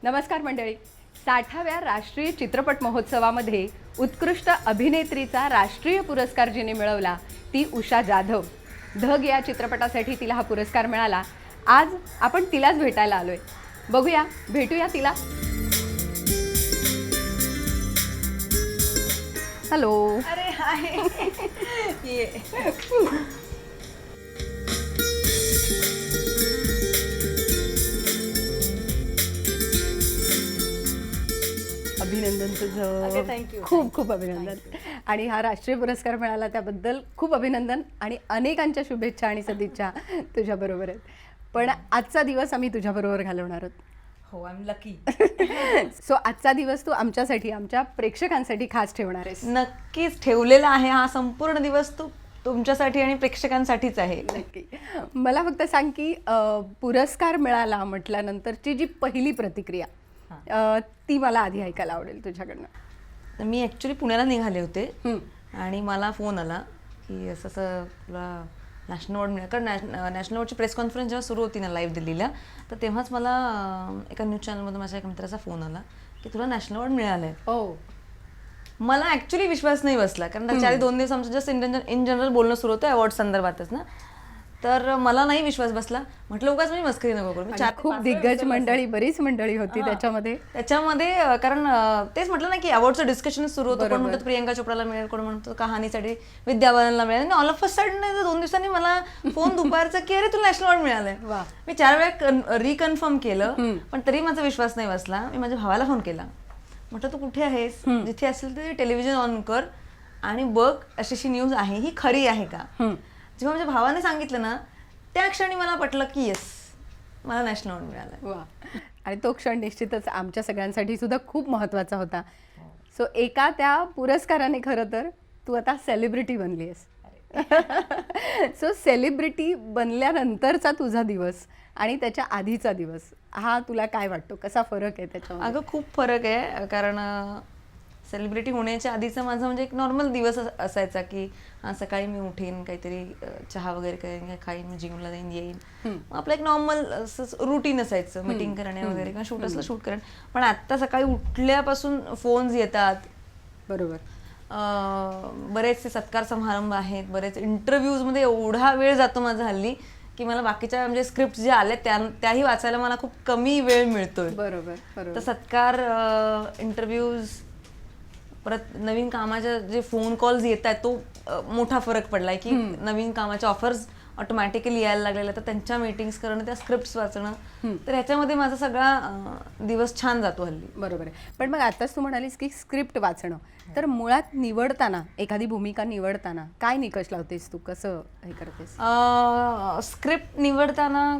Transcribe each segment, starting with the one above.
नमस्कार मंडळी. 60व्या राष्ट्रीय चित्रपट महोत्सवामध्ये उत्कृष्ट अभिनेत्रीचा राष्ट्रीय पुरस्कार जिने मिळवला ती उषा जाधव. धग या चित्रपटासाठी तिला हा पुरस्कार मिळाला. आज आपण तिलाच भेटायला आलोय. बघूया, भेटूया तिला. हॅलो. अरे हाय. ये. अभिनंदन Okay, thank तुझं. you. खूप खूप अभिनंदन. आणि हा राष्ट्रीय पुरस्कार मिळाला त्याबद्दल खूप अभिनंदन आणि अनेकांच्या शुभेच्छा आणि सदिच्छा तुझ्याबरोबर आहेत. पण आजचा दिवस आम्ही तुझ्याबरोबर घालवणार आहोत. हो, आय एम लकी. सो आजचा दिवस तू आमच्यासाठी, आमच्या प्रेक्षकांसाठी खास ठेवणार आहेस. नक्कीच ठेवलेला आहे. हा संपूर्ण दिवस तुमच्यासाठी आणि प्रेक्षकांसाठीच आहे. नक्की. मला फक्त सांग की पुरस्कार मिळाला म्हटल्यानंतरची जी पहिली प्रतिक्रिया ती मला आधी ऐकायला आवडेल तुझ्याकडनं. मी ॲक्च्युली पुण्याला निघाले होते हं. आणि मला फोन आला की असं असं तुला नॅशनल अवॉर्ड मिळाला. कारण नॅशनल अवॉर्डची प्रेस कॉन्फरन्स जेव्हा सुरू होती ना लाईव्ह दिल्लीला, तर तेव्हाच मला एका न्यूज चॅनलमधून माझ्या एका मित्राचा फोन आला की तुला नॅशनल अवॉर्ड मिळालं आहे. हो. मला ॲक्च्युली विश्वास नाही बसला, कारण त्याच्या आधी 2 दिवस आमचं जस्ट इन जनरल बोलणं सुरू होतं अवॉर्ड संदर्भातच ना. तर मला नाही विश्वास बसला. म्हटलं उगाच मी मस्करी नको करू. मी खूप दिग्गज मंडळी, बरीच मंडळी होती त्याच्यामध्ये. कारण तेच म्हटलं ना की अवॉर्डचं डिस्कशन सुरू होतं. कोण म्हणतो प्रियंका चोप्राला मिळेल, कोण म्हणतो कहाणीसाठी विद्या बालनला मिळेल. आणि ऑल ऑफ अ सडन 2 दिवसांनी मला फोन दुपारचा की अरे तुला नॅशनल अवॉर्ड मिळालंय. मी 4 वेळा रिकन्फर्म केलं, पण तरी माझा विश्वास नाही बसला. मी माझ्या भावाला फोन केला. म्हटलं तू कुठे आहेस, जिथे असेल ते टेलिव्हिजन ऑन कर आणि बघ अशी न्यूज आहे, ही खरी आहे का. जेव्हा माझ्या भावाने सांगितलं ना, त्या क्षणी मला पटलं की येस, मला नॅशनल अवॉर्ड मिळाला. वा. आणि तो क्षण निश्चितच आमच्या सगळ्यांसाठी सुद्धा खूप महत्त्वाचा होता. सो एका त्या पुरस्काराने खरं तर तू आता सेलिब्रिटी बनली आहेस. सो सेलिब्रिटी बनल्यानंतरचा तुझा दिवस आणि त्याच्या आधीचा दिवस, हा तुला काय वाटतो, कसा फरक आहे त्याच्यामध्ये? अगं खूप फरक आहे. कारण सेलिब्रिटी होण्याच्या आधीचा माझा म्हणजे एक नॉर्मल दिवस असायचा की सकाळी मी उठेन, काहीतरी चहा वगैरे करेन, खाईन, मी जिमला जाईन, येईन. आपलं एक नॉर्मल रुटीन असायचं, मीटिंग करणे वगैरे किंवा शूट असलं शूट करेन. पण आत्ता सकाळी उठल्यापासून फोन्स येतात. बरोबर. बरेचसे सत्कार समारंभ आहेत, बरेच इंटरव्ह्यूजमध्ये एवढा वेळ जातो माझा हल्ली की मला बाकीच्या म्हणजे स्क्रिप्ट जे आले त्याही वाचायला मला खूप कमी वेळ मिळतोय. बरोबर. तर सत्कार, इंटरव्ह्यूज, परत नवीन कामाच्या जे फोन कॉल्स येत आहेत तो मोठा फरक पडलाय की नवीन कामाच्या ऑफर्स ऑटोमॅटिकली यायला लागलेल्या, तर त्यांच्या मीटिंग्स करणं, त्या स्क्रिप्ट्स वाचणं, तर ह्याच्यामध्ये माझा सगळा दिवस छान जातो हल्ली. बरोबर आहे. पण मग आताच तू म्हणालीस की स्क्रिप्ट वाचणं, तर मुळात निवडताना, एखादी भूमिका निवडताना काय निकष लावतेस तू, कसं हे करतेस? स्क्रिप्ट निवडताना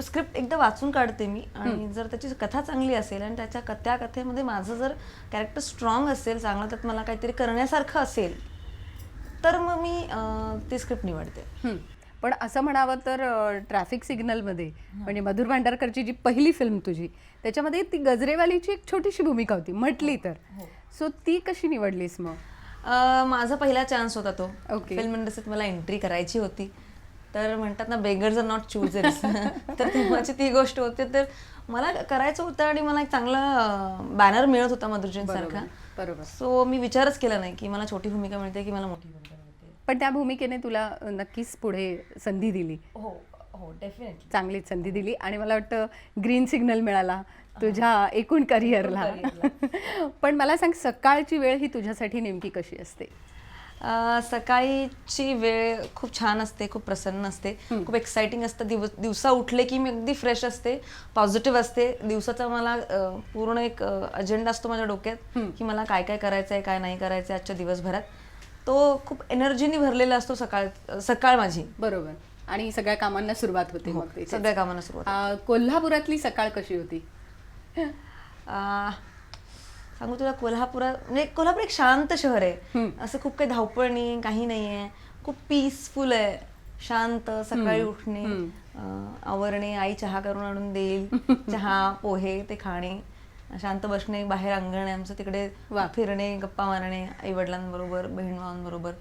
स्क्रिप्ट एकदा वाचून काढते मी, आणि जर त्याची कथा चांगली असेल आणि त्या कथेमध्ये माझं जर कॅरेक्टर स्ट्रॉंग असेल, चांगलं त्यात मला काहीतरी करण्यासारखं असेल, तर मग मी ती स्क्रिप्ट निवडते. पण असं म्हणावं तर ट्रॅफिक सिग्नलमध्ये म्हणजे मधुर भांडारकरची जी पहिली फिल्म तुझी, त्याच्यामध्ये ती गजरेवालीची एक छोटीशी भूमिका होती म्हटली तर. सो ती कशी निवडलीस मग? माझा पहिला चान्स होता तो. Okay. फिल्म इंडस्ट्रीत मला एंट्री करायची होती. तर म्हणतात ना, बेगर्स आर नॉट चूजर्स. तर तेव्हाची ती गोष्ट होती. तर मला करायचं होतं आणि मला एक चांगला बॅनर मिळत होता मधुरजीन सारखा. बरोबर. सो मी विचारच केला नाही की मला छोटी भूमिका मिळते की मला मोठी भूमिका मिळते. पण त्या भूमिकेने तुला नक्कीच पुढे संधी दिली. हो हो, डेफिनेटली चांगलीच संधी दिली आणि मला वाटतं ग्रीन सिग्नल मिळाला तुझ्या एकूण करिअरला. पण मला सांग, सकाळची वेळ ही तुझ्यासाठी नेमकी कशी असते? सकाळीची वेळ खूप छान असते, खूप प्रसन्न असते, खूप एक्साइटिंग असतं. दिवसा उठले की मी अगदी फ्रेश असते, पॉझिटिव्ह असते. दिवसाचा मला पूर्ण एक अजेंडा असतो माझ्या डोक्यात की मला काय काय करायचं आहे, काय नाही करायचं आहे आजच्या दिवसभरात. तो खूप एनर्जीनी भरलेला असतो सकाळ माझी. बरोबर. आणि सगळ्या कामांना सुरुवात होते मग तिथे. सगळ्या कामांना सुरुवात. कोल्हापुरातली सकाळ कशी होती? सांगू तुला, कोल्हापूर एक शांत शहर आहे. असं खूप काही धावपळ नाही, काही नाहीये. खूप पीसफुल आहे, शांत. सकाळी उठणे, आवरणे, आई चहा करून आणून देईल, चहा पोहे ते खाणे, शांत बसणे, बाहेर अंगण आहे आमचं, तिकडे फिरणे, गप्पा मारणे, आई वडिलांबरोबर, बहीण भावांबरोबर,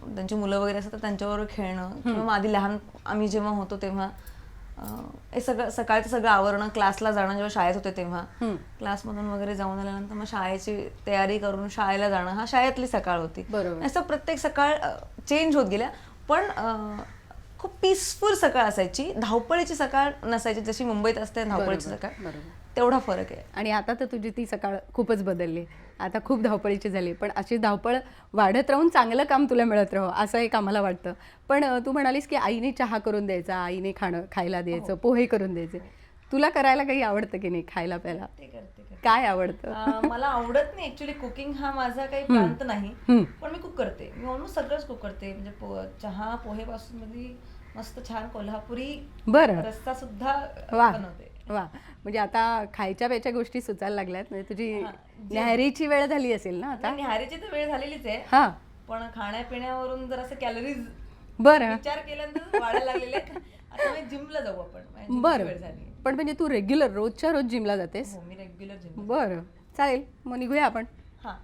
त्यांची मुलं वगैरे असतात तर त्यांच्याबरोबर खेळणं. किंवा आधी लहान आम्ही जेव्हा होतो तेव्हा हे सगळं सकाळचं सगळं आवरणं, क्लासला जाणं, जेव्हा शाळेत होते तेव्हा क्लासमधून वगैरे जाऊन आल्यानंतर मग शाळेची तयारी करून शाळेला जाणं, हा शाळेतली सकाळ होती. असं प्रत्येक सकाळ चेंज होत गेल्या, पण खूप पीसफुल सकाळ असायची, धावपळीची सकाळ नसायची जशी मुंबईत असते धावपळीची सकाळ. तेवढा फरक आहे. आणि आता तर तुझी ती सकाळ खूपच बदलली, आता खूप धावपळीची झाली. पण अशी धावपळ वाढत राहून चांगलं काम तुला मिळत राहो असं एक आम्हाला वाटतं. पण तू म्हणालीस की आईने चहा करून द्यायचा, आईने खायला द्यायचं, पोहे करून द्यायचे. तुला करायला काही आवडतं की नाही? खायला प्यायला काय आवडतं? मला आवडत नाही ऍक्च्युली कुकिंग, हा माझा काही प्रांत नाही, पण मी कुक करते. मी ऑलमोस्ट सगळंच कुक करते. म्हणजे चहा पोहे पासून मध्ये मस्त छान कोल्हापुरी रस्सा सुद्धा बनवते. वा. म्हणजे आता खायच्या प्यायच्या गोष्टी सुचायला लागल्यात. म्हणजे तुझी न्याहारीची वेळ झाली असेल ना आता? न्याहारीची तर वेळ झालेलीच आहे. हा, पण खाण्यापिण्यावरून जर असं कॅलरीज विचार केल्यानंतर वाढायला लागलेले आहेत. आता मी जिमला जाऊ आपण. बरं. पण म्हणजे तू रेग्युलर रोजच्या रोज जिमला जातेस? मी रेग्युलर जिम. बरं, चालेल, मग निघूया आपण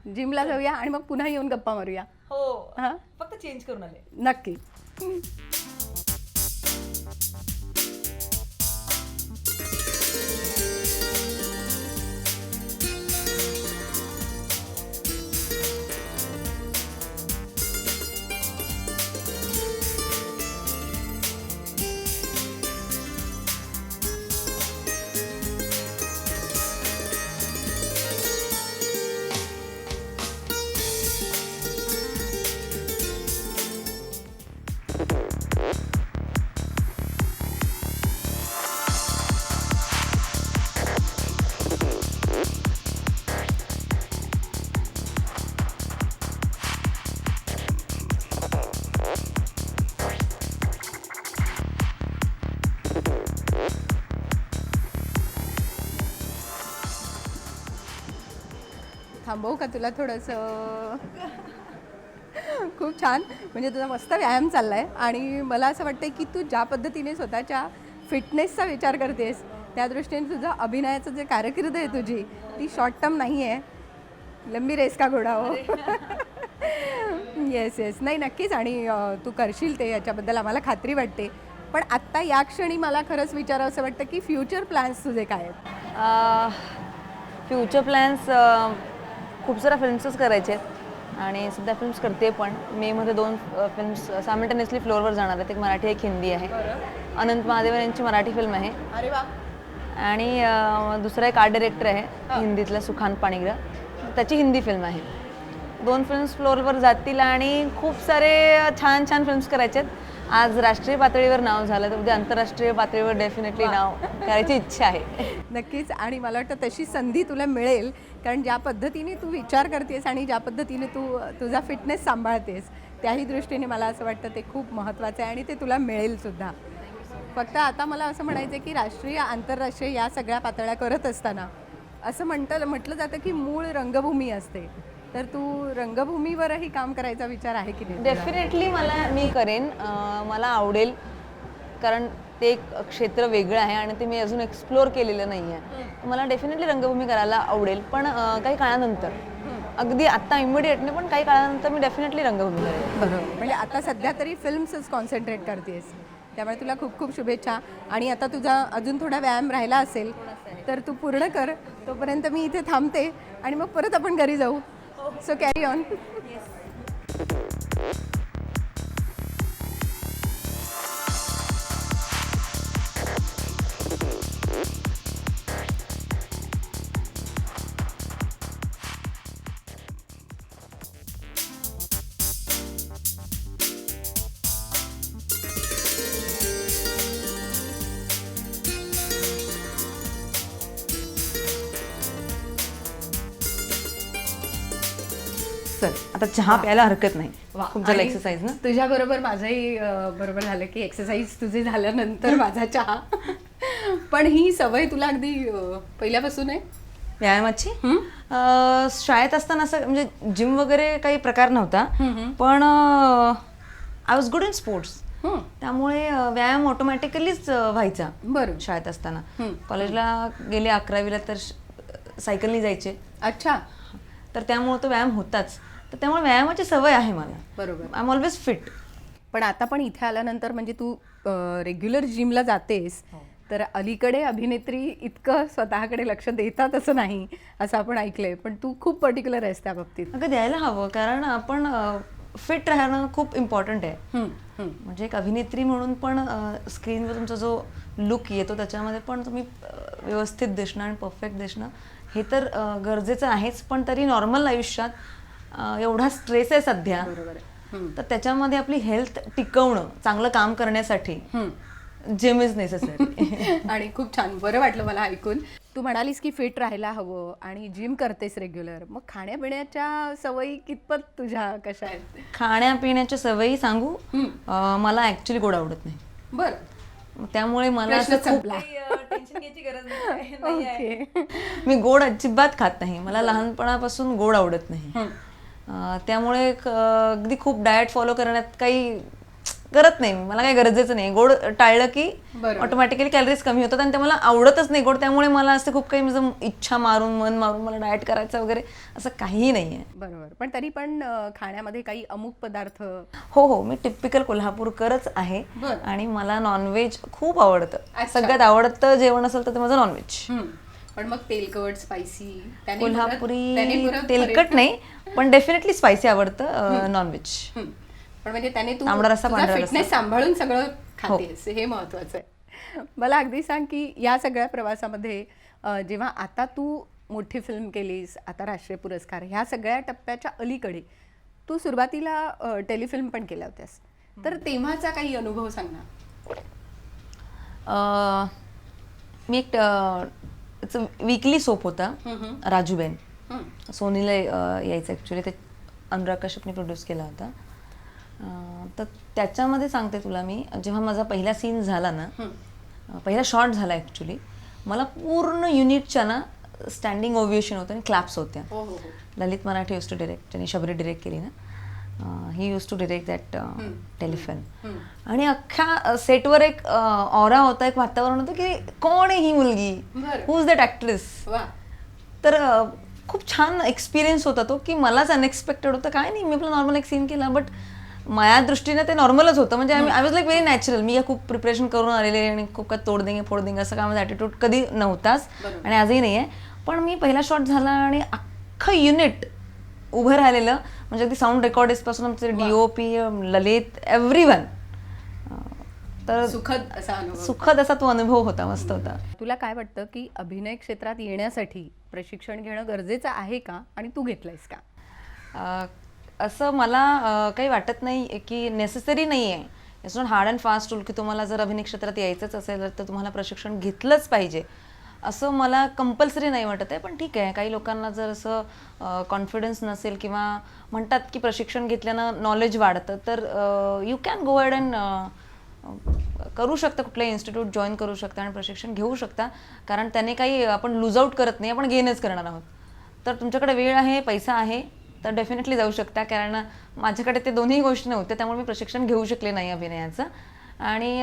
जिमला जाऊया आणि मग पुन्हा येऊन गप्पा मारूया. हो, फक्त चेंज करून आले. नक्की. थांबवू का तुला थोडंसं? खूप छान. म्हणजे तुझा मस्त व्यायाम चाललाय आणि मला असं वाटतं की तू ज्या पद्धतीने स्वतःच्या फिटनेसचा विचार करतेस त्या दृष्टीने तुझं अभिनयाचं जे कारकीर्द आहे तुझी ती शॉर्ट टर्म नाही आहे, लंबी रेस का घोडा हो. येस येस, नाही नक्कीच. आणि तू करशील ते याच्याबद्दल आम्हाला खात्री वाटते. पण आत्ता या क्षणी मला खरंच विचारावं असं वाटतं की फ्युचर प्लॅन्स तुझे काय आहेत? फ्युचर प्लॅन्स खूप साऱ्या फिल्म्सच करायचे आहेत आणि सध्या फिल्म्स करते. पण मेमध्ये 2 फिल्म्स सायमल्टेनियसली फ्लोअरवर जाणार आहेत. एक मराठी एक हिंदी आहे. अनंत महादेवन यांची मराठी फिल्म आहे. अरे वा. आणि दुसरा एक आर्ट डायरेक्टर आहे हिंदीतला, सुखांत पाणिग्रा, त्याची हिंदी फिल्म आहे. 2 फिल्म्स फ्लोअरवर जातील आणि खूप सारे छान छान फिल्म्स करायचे आहेत. आज राष्ट्रीय पातळीवर नाव झालं तर उद्या आंतरराष्ट्रीय पातळीवर डेफिनेटली नाव करायची इच्छा आहे. नक्कीच. आणि मला वाटतं तशी संधी तुला मिळेल, कारण ज्या पद्धतीने तू विचार करतेस आणि ज्या पद्धतीने तू तुझा फिटनेस सांभाळतेस त्याही दृष्टीने मला असं वाटतं ते खूप महत्त्वाचं आहे आणि ते तुला मिळेलसुद्धा. फक्त आता मला असं म्हणायचं आहे की राष्ट्रीय आंतरराष्ट्रीय या सगळ्या पातळ्या करत असताना असं म्हटलं जातं की मूळ रंगभूमी असते, तर तू रंगभूमीवरही काम करायचा विचार आहे की नाही? डेफिनेटली मी करेन. मला आवडेल, कारण ते एक क्षेत्र वेगळं आहे आणि ते मी अजून एक्सप्लोअर केलेलं नाही आहे. मला डेफिनेटली रंगभूमी करायला आवडेल, पण काही काळानंतर, अगदी आत्ता इमिडिएटली पण काही काळानंतर मी डेफिनेटली रंगभूमी करेन. बरोबर. म्हणजे आता सध्या तरी फिल्म्सच कॉन्सन्ट्रेट करतेस, त्यामुळे तुला खूप खूप शुभेच्छा. आणि आता तुझा अजून थोडा व्यायाम राहिला असेल तर तू पूर्ण कर. तोपर्यंत मी इथे थांबते आणि मग परत आपण घरी जाऊ. So carry on. चल आता चहा प्यायला हरकत नाही, खूप झालं आणि एक्सरसाइज ना. तुझ्या बरोबर माझंही बरोबर झालं की एक्सरसाइज तुझे झाल्यानंतर माझा चहा. पण ही सवय तुला अगदी पहिल्यापासून आहे? व्यायामाची शाळेत असताना असं म्हणजे जिम वगैरे काही प्रकार नव्हता, पण I was good in sports, त्यामुळे व्यायाम ऑटोमॅटिकलीच व्हायचा बरं. शाळेत असताना. कॉलेजला गेले 11वीला तर सायकलनी जायचे, अच्छा. तर त्यामुळे तो व्यायाम होताच, तर त्यामुळे व्यायामाची सवय आहे मला. बरोबर. I am always fit. पण आता पण इथे आल्यानंतर म्हणजे तू रेग्युलर जिमला जातेस, तर अलीकडे अभिनेत्री इतकं स्वतःकडे लक्ष देतात असं नाही, असं आपण ऐकलंय. पण तू खूप पर्टिक्युलर आहेस त्या बाबतीत. अगं द्यायला हवं, कारण आपण फिट राहणं खूप इम्पॉर्टंट आहे. म्हणजे एक अभिनेत्री म्हणून पण स्क्रीनवर तुमचा जो लुक येतो त्याच्यामध्ये पण तुम्ही व्यवस्थित दिसणं आणि परफेक्ट दिसणं हे तर गरजेचं आहेच, पण तरी नॉर्मल आयुष्यात एवढा स्ट्रेस आहे सध्या, तर त्याच्यामध्ये आपली हेल्थ टिकवणं, चांगलं काम करण्यासाठी जिम इज नेसेसरी. आणि खूप छान, बरं वाटलं मला ऐकून. तू म्हणालीस की फिट राहायला हवं आणि जिम करतेस रेग्युलर, मग खाण्यापिण्याच्या सवयी कितपत तुझ्या कशा आहेत? खाण्यापिण्याच्या सवयी सांगू, मला ऍक्च्युली गोड आवडत नाही. बरं. त्यामुळे मला प्रश्न असं खूप संपला. टेन्शन घ्यायची गरज नाही. ओके. मी गोड अजिबात खात नाही, मला लहानपणापासून गोड आवडत नाही. त्यामुळे अगदी खूप डाएट फॉलो करण्यात काही करत नाही, मला काही गरजेचं नाही. गोड टाळलं की ऑटोमॅटिकली कॅलरीज कमी होतात आणि ते मला आवडतच नाही गोड, त्यामुळे मला असं खूप काही म्हणजे इच्छा मारून मन मारून मला डाएट करायचं वगैरे असं काहीही नाही आहे. बरोबर. पण तरी पण खाण्यामध्ये काही अमुक पदार्थ? हो, मी टिपिकल कोल्हापूरकरच आहे आणि मला नॉनव्हेज खूप आवडतं. सगळ्यात आवडतं जेवण असेल तर ते माझं नॉनव्हेज. पण मग तेलकट, स्पायसी? कोल्हापुरी तेलकट नाही, पण डेफिनेटली स्पायसी आवडतं नॉनव्हेज. पण म्हणजे त्याने तू तांबडा रस्सा, पांढरा रस्सा फिटनेस सांभाळून सगळं खातेस, हे महत्वाचं आहे. मला अगदी सांग की या सगळ्या प्रवासामध्ये जेव्हा आता तू मोठी फिल्म केलीस, आता राष्ट्रीय पुरस्कार, ह्या सगळ्या टप्प्याच्या अलीकडे तू सुरुवातीला टेलिफिल्म पण केल्या होत्यास, तर तेव्हाचा काही अनुभव सांग ना. मी एक वीकली सोप होता राजूबेन, सोनीला यायचं ॲक्च्युली, ते अनुराग कश्यपने प्रोड्यूस केला होता. तर त्याच्यामध्ये सांगते तुला मी, जेव्हा माझा पहिला सीन झाला ना, पहिला शॉट झाला ॲक्च्युली, मला पूर्ण युनिटच्या ना स्टँडिंग ओव्हिएशन होतं आणि क्लॅप्स होत्या. Lalit Marathi used to direct, ज्यांनी शबरी डिरेक्ट केली ना, he used to direct that telefilm. आणि अख्ख्या सेटवर एक ऑरा होता, एक वातावरण होतं की कोण आहे ही मुलगी, हू इज दॅट ॲक्ट्रेस. तर खूप छान एक्सपिरियन्स होता तो, की मलाच अनएक्सपेक्टेड होतं. काय नाही, मी आपला नॉर्मल एक सीन केला, बट माझ्या दृष्टीने ते नॉर्मलच होतं. म्हणजे I was like very natural. मी खूप प्रिपरेशन करून आलेले आणि खूप काय तोड देंगे फोड देंगे असं काय माझा ॲटिट्यूड कधी नव्हताच आणि आजही नाही आहे. पण मी पहिला शॉट झाला आणि अख्खं युनिट उभं राहिलेलं, म्हणजे अगदी साऊंड रेकॉर्डिस्टपासून आमचे DOP, ललित, एव्हरीवन. तर सुखद असा तो अनुभव होता, मस्त होता. तुला काय वाटतं की अभिनय क्षेत्रात येण्यासाठी प्रशिक्षण घेणं गरजेचं आहे का, आणि तू घेतलंयस का? असं मला काही वाटत नाही की नेसेसरी नाही आहे. It's not hard and fast rule की तुम्हाला जर अभिनय क्षेत्रात यायचंच असेल तर तुम्हाला प्रशिक्षण घेतलंच पाहिजे, असं मला कंपल्सरी नाही वाटत आहे. पण ठीक आहे, काही लोकांना जर असं कॉन्फिडन्स नसेल किंवा म्हणतात की प्रशिक्षण घेतल्यानं नॉलेज वाढतं, तर you can go ahead and करू शकता, कुठलंही इन्स्टिट्यूट जॉईन करू शकता आणि प्रशिक्षण घेऊ शकता. कारण त्याने काही आपण लूज आउट करत नाही, आपण गेनच करणार आहोत. तर तुमच्याकडे वेळ आहे, पैसा आहे, तर डेफिनेटली जाऊ शकता. कारण माझ्याकडे ते दोन्ही गोष्टी नव्हत्या, त्यामुळे मी प्रशिक्षण घेऊ शकले नाही अभिनयाचं. आणि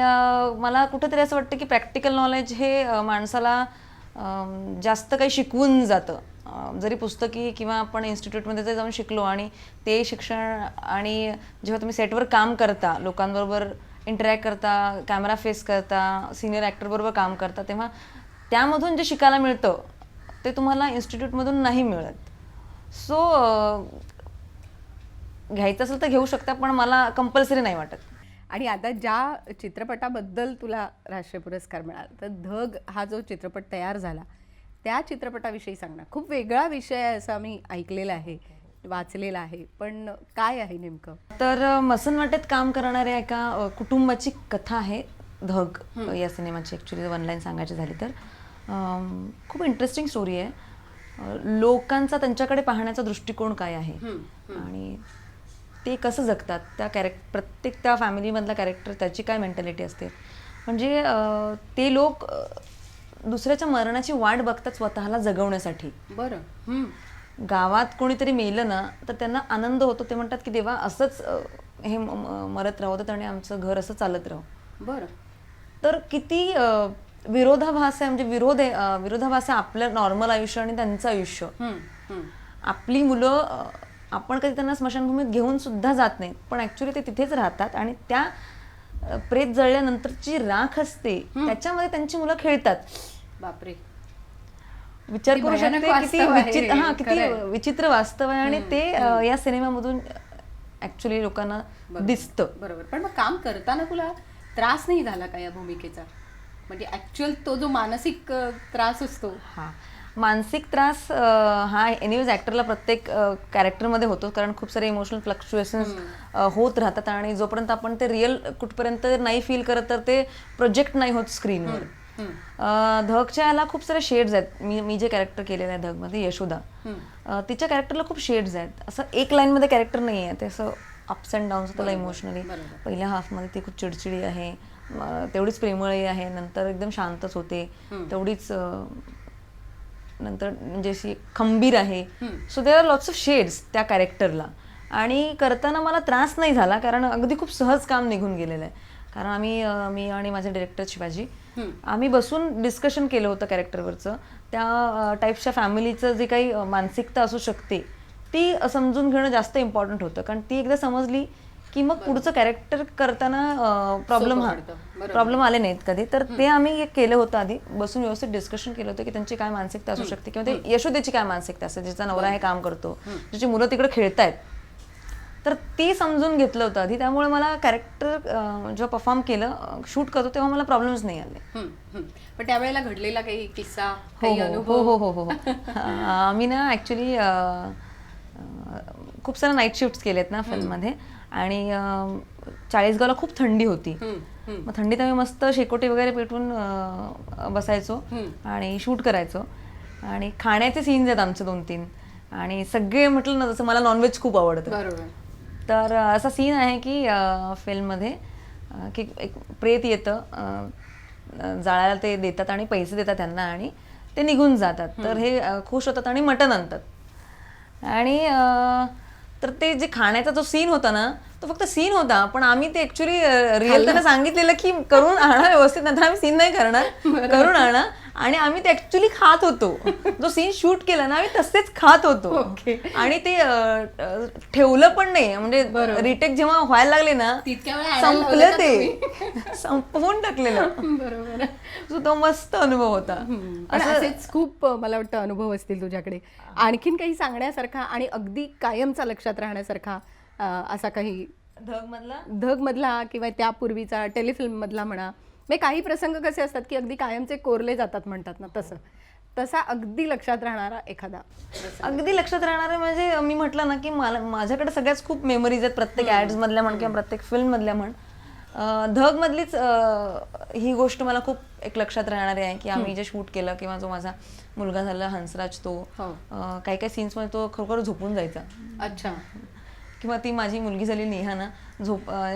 मला कुठंतरी असं वाटतं की प्रॅक्टिकल नॉलेज हे माणसाला जास्त काही शिकवून जातं. जरी पुस्तकी किंवा आपण इन्स्टिट्यूटमध्ये जर जाऊन शिकलो आणि ते शिक्षण, आणि जेव्हा तुम्ही सेटवर काम करता, लोकांबरोबर इंटरॅक्ट करता, कॅमेरा फेस करता, सिनियर ॲक्टरबरोबर काम करता, तेव्हा त्यामधून जे शिकायला मिळतं ते तुम्हाला इन्स्टिट्यूटमधून नाही मिळत. सो घ्यायचं असेल तर घेऊ शकता, पण मला कंपल्सरी नाही वाटत. आणि आता ज्या चित्रपटाबद्दल तुला राष्ट्रीय पुरस्कार मिळाला, तर धग हा जो चित्रपट तयार झाला, त्या चित्रपटाविषयी सांग ना. खूप वेगळा विषय आहे असं आम्ही ऐकलेलं आहे, वाचलेलं आहे, पण काय आहे नेमकं? तर मसनवाटेत काम करणाऱ्या एका कुटुंबाची कथा आहे धग या सिनेमाची. ॲक्च्युली वन लाईन सांगायची झाली तर खूप इंटरेस्टिंग स्टोरी आहे. लोकांचा त्यांच्याकडे पाहण्याचा दृष्टिकोन काय आहे आणि ते कसं जगतात, त्या प्रत्येक त्या फॅमिलीमधला कॅरेक्टर त्याची काय मेंटॅलिटी असते. म्हणजे ते लोक दुसऱ्याच्या मरणाची वाट बघतात स्वतःला जगवण्यासाठी. बरं. गावात कोणीतरी मेलं ना तर त्यांना आनंद होतो. ते म्हणतात की देवा असंच हे मरत राहू आणि आमचं घर असं चालत राहू. बरं. तर किती विरोधाभास आहे, म्हणजे विरोधाभास आहे आपलं नॉर्मल आयुष्य आणि त्यांचं आयुष्य. आपली मुलं आपण कधी त्यांना स्मशानभूमीत घेऊन सुद्धा जात नाहीत, पण ऍक्च्युली ते तिथेच राहतात आणि त्या प्रेत जळल्यानंतरची राख असते त्याच्यामध्ये त्यांची मुलं खेळतात. बापरे. विचार करू शकते किती विचित्र वास्तव आहे आणि ते या सिनेमामधून ऍक्च्युली लोकांना दिसतं. बरोबर. पण मग काम करताना तुला त्रास नाही झाला का या भूमिकेचा? म्हणजे ऍक्च्युअल तो जो मानसिक त्रास असतो. हा मानसिक त्रास हा एनिवेज ऍक्टरला प्रत्येक कॅरेक्टरमध्ये होतो, कारण खूप सारे इमोशनल फ्लक्च्युएशन्स होत राहतात आणि जोपर्यंत आपण ते रिअल कुठपर्यंत नाही फील करत तर ते प्रोजेक्ट नाही होत स्क्रीनवर. धगच्या याला खूप सारे शेड्स आहेत. मी जे कॅरेक्टर केलेलं आहे धगमध्ये, यशोदा, तिच्या कॅरेक्टरला खूप शेड्स आहेत. असं एक लाईनमध्ये कॅरेक्टर नाही आहे, ते असं अप्स अँड डाऊन्स त्याला इमोशनली. पहिल्या हाफमध्ये ती खूप चिडचिडी आहे, तेवढीच प्रेमळही आहे, नंतर एकदम शांतच होते, तेवढीच नंतर म्हणजे अशी खंबीर आहे. So there are lots of shades त्या कॅरेक्टरला. आणि करताना मला त्रास नाही झाला, कारण अगदी खूप सहज काम निघून गेलेलं आहे. कारण मी आणि माझे डिरेक्टर शिवाजी आम्ही बसून डिस्कशन केलं होतं कॅरेक्टरवरचं. त्या टाईपच्या फॅमिलीचं जे काही मानसिकता असू शकते ती समजून घेणं जास्त इम्पॉर्टंट होतं, कारण ती एकदा समजली की मग पुढचं कॅरेक्टर करताना प्रॉब्लेम आले नाहीत कधी. तर ते आम्ही केलं होतं, आधी बसून व्यवस्थित डिस्कशन केलं होतं की त्यांची काय मानसिकता असू शकते किंवा ते यशोदेची काय मानसिकता असते, जिचा नवरा हे काम करतो, जिची मुलं तिकडे खेळतायत, तर ती समजून घेतलं होतं आधी. त्यामुळे मला कॅरेक्टर जेव्हा परफॉर्म केलं, शूट करतो, तेव्हा मला प्रॉब्लेम्स नाही आले. पण त्यावेळेला घडलेला काही किस्सा, काही अनुभव? हो. आम्ही ना ऍक्च्युली खूप साऱ्या नाईट शिफ्ट केलेत ना फिल्ममध्ये आणि चाळीसगावला खूप थंडी होती. मग थंडीत आम्ही मस्त शेकोटी वगैरे पेटवून बसायचो आणि शूट करायचो. आणि खाण्याचे सीन्स आहेत आमचे 2-3 आणि सगळे म्हटलं ना, जसं मला नॉनव्हेज खूप आवडतं, तर असा सीन आहे की फिल्ममध्ये की एक प्रेत येतं, जाळायला ते देतात आणि पैसे देतात त्यांना आणि ते निघून जातात. तर हे खुश होतात आणि मटण आणतात. आणि तर ते जे खाण्याचा जो सीन होता ना, तो फक्त सीन होता, पण आम्ही ते ऍक्च्युली रिअल त्यांना सांगितलेलं की करून आणा व्यवस्थित, नंतर आम्ही सीन नाही करणार, करून आणा. आणि आम्ही ते ऍक्च्युली खात होतो. जो सीन शूट केला ना आम्ही तसेच खात होतो. आणि ते ठेवलं पण नाही, म्हणजे रिटेक जेव्हा व्हायला लागले ना संपलं, ते संपवून टाकलेलं. बरोबर. सो तो मस्त अनुभव होता. असेच खूप मला वाटतं अनुभव असतील तुझ्याकडे. आणखीन काही सांगण्यासारखा आणि अगदी कायमचा लक्षात राहण्यासारखा असा काही धग मधला किंवा त्यापूर्वीचा टेलिफिल्म मधला म्हणा, म्हणजे काही प्रसंग कसे असतात की अगदी कायमचे कोरले जातात म्हणतात ना, तसा अगदी लक्षात राहणारा एखादा? अगदी लक्षात राहणारा म्हणजे मी म्हटलं ना की माझ्याकडे सगळ्याच खूप मेमरीज आहेत, प्रत्येक ऍड्स मधल्या म्हण किंवा प्रत्येक फिल्म मधल्या म्हण. धग मधलीच ही गोष्ट मला खूप एक लक्षात राहणारी आहे की आम्ही जे शूट केलं किंवा जो माझा मुलगा झाला हंसराज, तो काही काही सीन्स मध्ये तो खरोखर झोपून जायचा. अच्छा. किंवा ती माझी मुलगी झाली नेहा ना,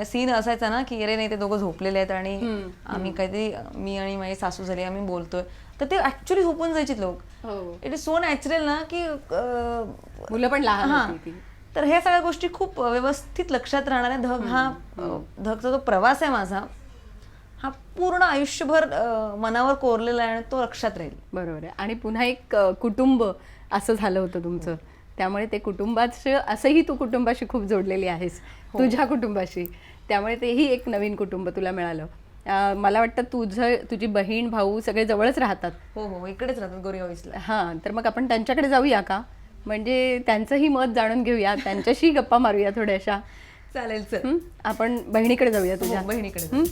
सीन असायचा ना की अरे नाही ते दोघं झोपलेले आहेत आणि आम्ही काहीतरी, मी आणि माझी सासू झाली, आम्ही बोलतोय, तर ते ऍक्च्युली झोपून जायचे लोक. इट इज सो नॅचरल ना की मुलं पण लहान होती. तर ह्या सगळ्या गोष्टी खूप व्यवस्थित लक्षात राहणाऱ्या. धगचा जो प्रवास आहे माझा, हा पूर्ण आयुष्यभर मनावर कोरलेला आहे आणि तो लक्षात राहील. बरोबर आहे. आणि पुन्हा एक कुटुंब असं झालं होतं तुमचं, त्यामुळे ते कुटुंबाचं, असंही तू कुटुंबाशी खूप जोडलेली आहेस, तुझ्या कुटुंबाशी, त्यामुळे तेही एक नवीन कुटुंब तुला मिळालं. मला वाटतं तुझी बहीण भाऊ सगळे जवळच राहतात. हो, इकडेच राहतात गोरेगावीसला. हां, तर मग आपण त्यांच्याकडे जाऊया का? म्हणजे त्यांचंही मत जाणून घेऊया, त्यांच्याशी गप्पा मारूया थोड्याशा. चालेल, चल आपण बहिणीकडे जाऊया, तुझ्या बहिणीकडे.